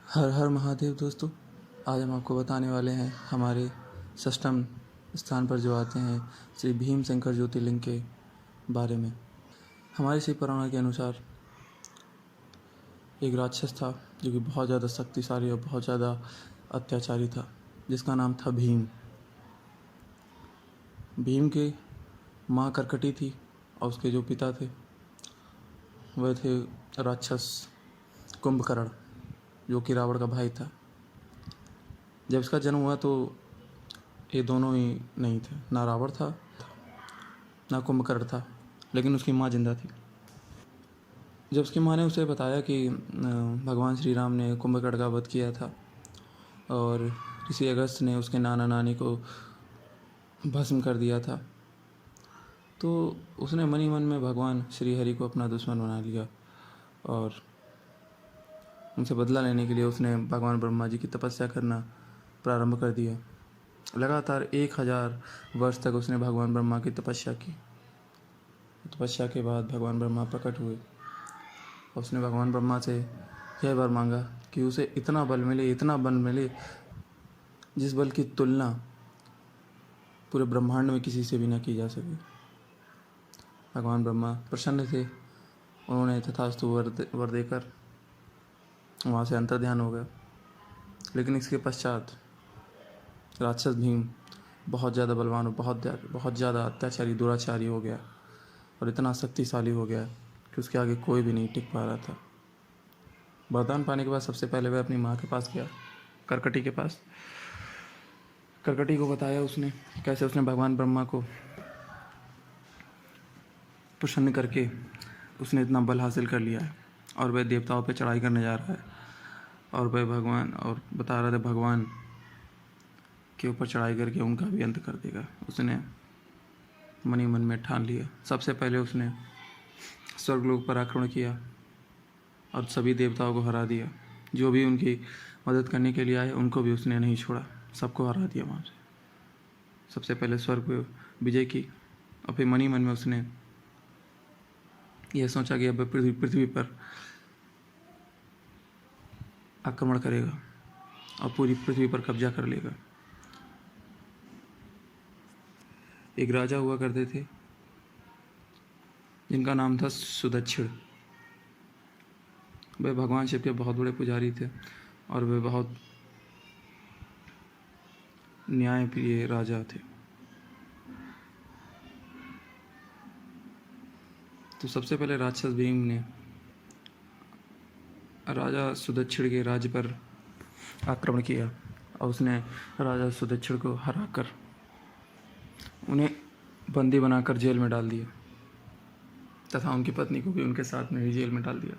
हर हर महादेव दोस्तों। आज हम आपको बताने वाले हैं हमारे षष्ठम स्थान पर जो आते हैं श्री भीम शंकर ज्योतिर्लिंग के बारे में। हमारे शिव पुराण के अनुसार एक राक्षस था जो कि बहुत ज़्यादा शक्तिशाली और बहुत ज़्यादा अत्याचारी था, जिसका नाम था भीम। भीम के माँ करकटी थी और उसके जो पिता थे वह थे राक्षस कुंभकर्ण, जो कि रावण का भाई था। जब इसका जन्म हुआ तो ये दोनों ही नहीं थे, ना रावण था ना कुंभकर्ण था, लेकिन उसकी माँ जिंदा थी। जब उसकी माँ ने उसे बताया कि भगवान श्री राम ने कुंभकर्ण का वध किया था और ऋषि अगस्त्य ने उसके नाना नानी को भस्म कर दिया था, तो उसने मन ही मन में भगवान श्री हरि को अपना दुश्मन बना लिया और उनसे बदला लेने के लिए उसने भगवान ब्रह्मा जी की तपस्या करना प्रारंभ कर दिया। लगातार 1000 वर्ष तक उसने भगवान ब्रह्मा की तपस्या की। तपस्या के बाद भगवान ब्रह्मा प्रकट हुए। उसने भगवान ब्रह्मा से यह वर मांगा कि उसे इतना बल मिले जिस बल की तुलना पूरे ब्रह्मांड में किसी से भी न की जा सके। भगवान ब्रह्मा प्रसन्न थे। उन्होंने तथास्तु वर देकर वहाँ से अंतर्ध्यान हो गए। लेकिन इसके पश्चात राक्षस भीम बहुत ज़्यादा बलवान और बहुत ज़्यादा अत्याचारी दुराचारी हो गया और इतना शक्तिशाली हो गया कि उसके आगे कोई भी नहीं टिक पा रहा था। वरदान पाने के बाद सबसे पहले वह अपनी माँ के पास गया, करकटी के पास। करकटी को बताया उसने कैसे उसने भगवान ब्रह्मा को प्रसन्न करके उसने इतना बल हासिल कर लिया है और वह देवताओं पर चढ़ाई करने जा रहा है और वह भगवान और बता रहा था भगवान के ऊपर चढ़ाई करके उनका भी अंत कर देगा। उसने मन ही मन में ठान लिया। सबसे पहले उसने स्वर्गलोक पर आक्रमण किया और सभी देवताओं को हरा दिया। जो भी उनकी मदद करने के लिए आए उनको भी उसने नहीं छोड़ा, सबको हरा दिया वहाँ से। सबसे पहले स्वर्ग पे विजय की और फिर मन ही मन में उसने यह सोचा कि अब पृथ्वी पर आक्रमण करेगा और पूरी पृथ्वी पर कब्जा कर लेगा। एक राजा हुआ करते थे जिनका नाम था सुदक्षिण। वे भगवान शिव के बहुत बड़े पुजारी थे और वे बहुत न्यायप्रिय राजा थे। तो सबसे पहले राक्षस भीम ने राजा सुदक्षिण के राज्य पर आक्रमण किया और उसने राजा सुदक्षिण को हराकर उन्हें बंदी बनाकर जेल में डाल दिया तथा उनकी पत्नी को भी उनके साथ में ही जेल में डाल दिया।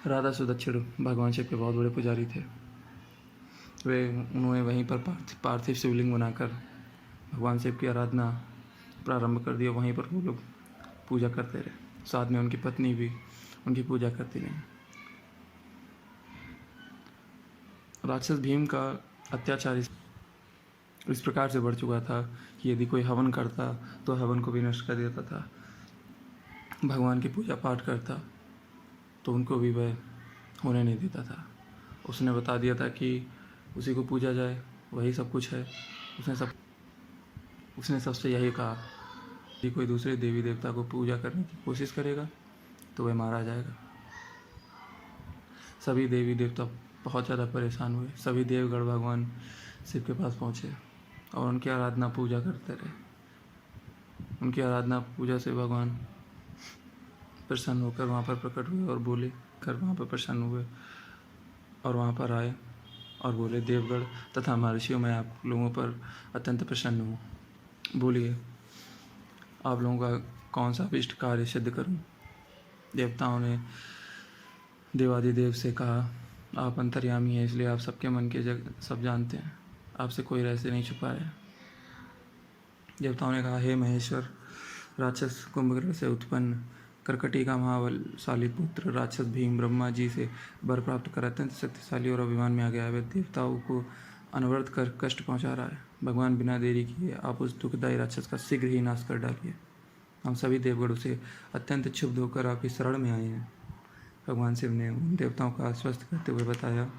राजा सुदक्षिण भगवान शिव के बहुत बड़े पुजारी थे। उन्होंने वहीं पर पार्थिव शिवलिंग बनाकर भगवान शिव की आराधना प्रारंभ कर दिया। वहीं पर वो लोग पूजा करते रहे, साथ में उनकी पत्नी भी उनकी पूजा करती रही। राक्षस भीम का अत्याचार इस प्रकार से बढ़ चुका था कि यदि कोई हवन करता तो हवन को भी नष्ट कर देता था। भगवान की पूजा पाठ करता तो उनको भी वह होने नहीं देता था। उसने बता दिया था कि उसी को पूजा जाए, वही सब कुछ है। उसने सबसे यही कहा कि कोई दूसरे देवी देवता को पूजा करने की कोशिश करेगा तो वह मारा जाएगा। सभी देवी देवता बहुत ज़्यादा परेशान हुए। सभी देवगण भगवान शिव के पास पहुँचे और उनकी आराधना पूजा करते रहे। उनकी आराधना पूजा से भगवान प्रसन्न होकर वहाँ पर प्रकट हुए और बोले कर वहाँ पर प्रसन्न हुए और वहाँ पर आए और बोले, देवगण तथा महर्षियों, मैं आप लोगों पर अत्यंत प्रसन्न हूँ। बोलिए आप लोगों का कौन सा इष्ट कार्य सिद्ध करूँ। देवताओं ने देवादिदेव से कहा, आप अंतर्यामी हैं, इसलिए आप सबके मन के सब जानते हैं, आपसे कोई रहस्य नहीं छुपा है। देवताओं ने कहा, हे महेश्वर, राक्षस कुंभकर्ण से उत्पन्न करकटी का महाबलशाली पुत्र राक्षस भीम ब्रह्मा जी से वर प्राप्त कर अत्यंत शक्तिशाली और अभिमान में आ गया है। वह देवताओं को अनवरत कर कष्ट पहुंचा रहा है। भगवान बिना देरी किए आप उस दुखदायी राक्षस का शीघ्र ही नाश कर डालिए। हम सभी देवगण उसे अत्यंत क्षुब्ध होकर आपकी शरण में आए हैं। भगवान शिव ने उन देवताओं को आश्वस्त करते हुए बताया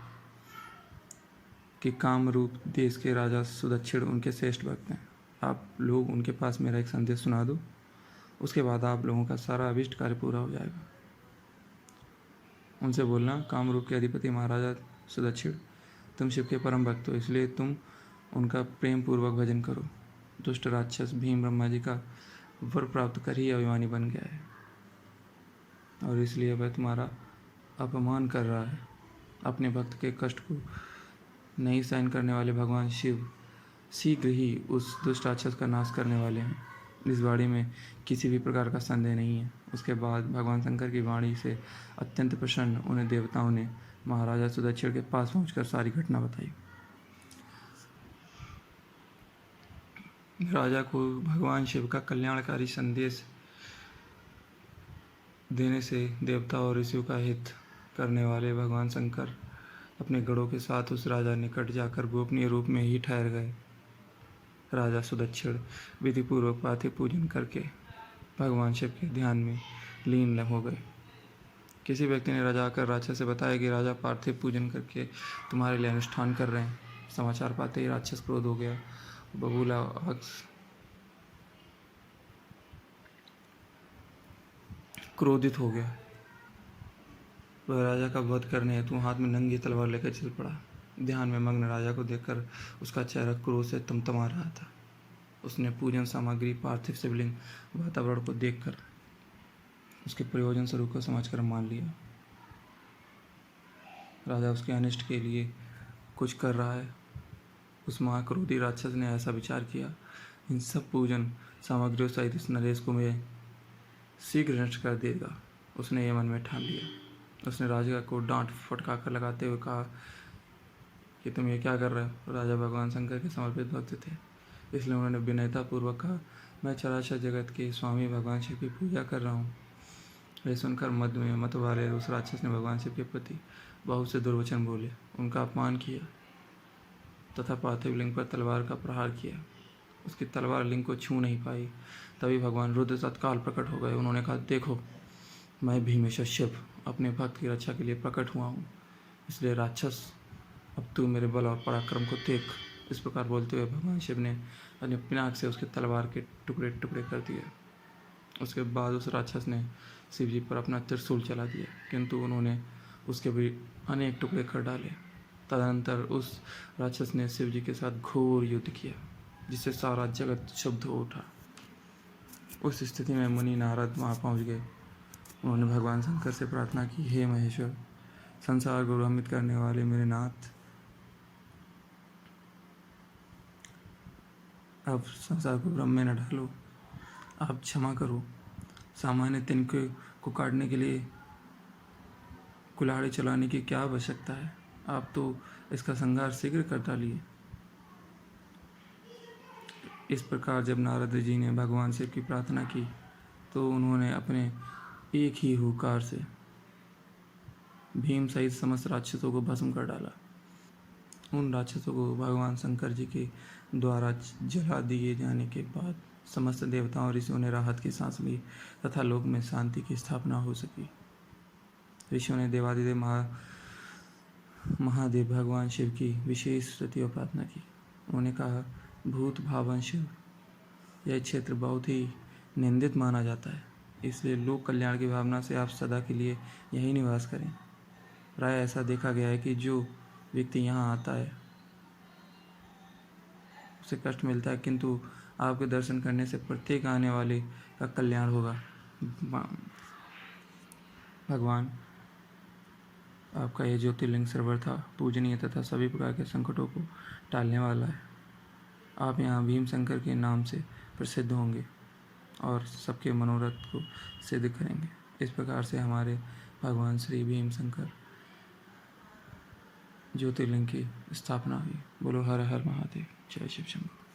कि कामरूप देश के राजा सुदक्षिण उनके श्रेष्ठ भक्त हैं। आप लोग उनके पास मेरा एक संदेश सुना दो, उसके बाद आप लोगों का सारा अभिष्ट कार्य पूरा हो जाएगा। उनसे बोलना, कामरूप के अधिपति महाराजा सुदक्षिण, तुम शिव के परम भक्त हो, इसलिए तुम उनका प्रेम पूर्वक भजन करो। दुष्ट राक्षस भीम ब्रह्मा जी का वर प्राप्त कर ही अभिमानी बन गया है और इसलिए वह तुम्हारा अपमान कर रहा है। अपने भक्त के कष्ट को नहीं सहन करने वाले भगवान शिव शीघ्र ही उस दुष्ट राक्षस का नाश करने वाले हैं। इस वाणी में किसी भी प्रकार का संदेह नहीं है। उसके बाद भगवान शंकर की वाणी से अत्यंत प्रसन्न उन्हें देवताओं ने महाराजा सुदक्षिण के पास पहुंचकर सारी घटना बताई। राजा को भगवान शिव का कल्याणकारी संदेश देने से देवता और ऋषियों का हित करने वाले भगवान शंकर अपने गणों के साथ उस राजा निकट जाकर गोपनीय रूप में ही ठहर गए। राजा सुदक्षिण विधिपूर्वक पार्थिव पूजन करके भगवान शिव के ध्यान में लीन हो गए। किसी व्यक्ति ने राजा आकर राक्षस से बताया कि राजा पार्थिव पूजन करके तुम्हारे लिए अनुष्ठान कर रहे हैं। समाचार पाते ही राक्षस क्रोध हो गया, बबूला क्रोधित हो गया। वह राजा का वध करने हेतु हाथ में नंगी तलवार लेकर चल पड़ा। ध्यान में मग्न राजा को देखकर उसका चेहरा क्रोध से तमतमा रहा था। उसने पूजन सामग्री, पार्थिव शिवलिंग, वातावरण को देखकर उसके प्रयोजन स्वरूप को समझकर मान लिया। राजा उसके अनिष्ट के लिए कुछ कर रहा है। उस महाक्रोधी राक्षस ने ऐसा विचार किया, इन सब पूजन सामग्रियों सहित इस नरेश को मैं शीघ्र नष्ट कर देगा। उसने यह मन में ठान लिया। उसने राजा को डांट फटकार लगाते हुए कहा कि तुम ये क्या कर रहे हो। राजा भगवान शंकर के समर्पित भक्त थे, इसलिए उन्होंने विनयतापूर्वक कहा, मैं चराचर जगत के स्वामी भगवान शिव की पूजा कर रहा हूँ। यह सुनकर मध्य में मत वाले उस राक्षस ने भगवान शिव के प्रति बहुत से दुर्वचन बोले, उनका अपमान किया तथा पार्थिव लिंग पर तलवार का प्रहार किया। उसकी तलवार लिंग को छू नहीं पाई। तभी भगवान रुद्र तत्काल प्रकट हो गए। उन्होंने कहा, देखो, मैं भीमेश्वर शिव अपने भक्त की रक्षा के लिए प्रकट हुआ हूँ, इसलिए राक्षस अब तू मेरे बल और पराक्रम को देख। इस प्रकार बोलते हुए भगवान शिव ने अपने पिनाक से उसके तलवार के टुकड़े टुकड़े कर दिए। उसके बाद उस राक्षस ने शिव जी पर अपना त्रिशूल चला दिया, किंतु उन्होंने उसके भी अनेक टुकड़े कर डाले। तदनंतर उस राक्षस ने शिव जी के साथ घोर युद्ध किया, जिससे सारा जगत क्षुब्ध हो उठा। उस स्थिति में मुनि नारद वहाँ पहुँच गए। उन्होंने भगवान शंकर से प्रार्थना की, हे महेश्वर, संसार को भ्रमित करने वाले मेरे नाथ, अब संसार को भ्रम में न डालो, आप क्षमा करो। सामान्य तिनके को काटने के लिए कुल्हाड़ी चलाने की क्या आवश्यकता है, आप तो इसका संहार शीघ्र कर डालिए। इस प्रकार जब नारद जी ने भगवान शिव की प्रार्थना की तो उन्होंने अपने एक ही हुंकार से भीम सहित समस्त राक्षसों को भस्म कर डाला। उन राक्षसों को भगवान शंकर जी के द्वारा जला दिए जाने के बाद समस्त देवताओं और ऋषियों ने राहत की सांस ली तथा लोक में शांति की स्थापना हो सकी। ऋषियों ने देवादिदेव महादेव भगवान शिव की विशेष स्तुति और प्रार्थना की। उन्होंने कहा, भूत भावन शिव, यह क्षेत्र बहुत ही निंदित माना जाता है, इसलिए लोक कल्याण की भावना से आप सदा के लिए यहीं निवास करें। प्राय ऐसा देखा गया है कि जो व्यक्ति यहाँ आता है उसे कष्ट मिलता है, किंतु आपके दर्शन करने से प्रत्येक आने वाले का कल्याण होगा। भगवान, आपका यह ज्योतिर्लिंग सरोवर था पूजनीय तथा सभी प्रकार के संकटों को टालने वाला है। आप यहाँ भीम शंकर के नाम से प्रसिद्ध होंगे और सबके मनोरथ को सिद्ध करेंगे। इस प्रकार से हमारे भगवान श्री भीम शंकर ज्योतिर्लिंग की स्थापना हुई। बोलो हर हर महादेव, जय शिव शंकर।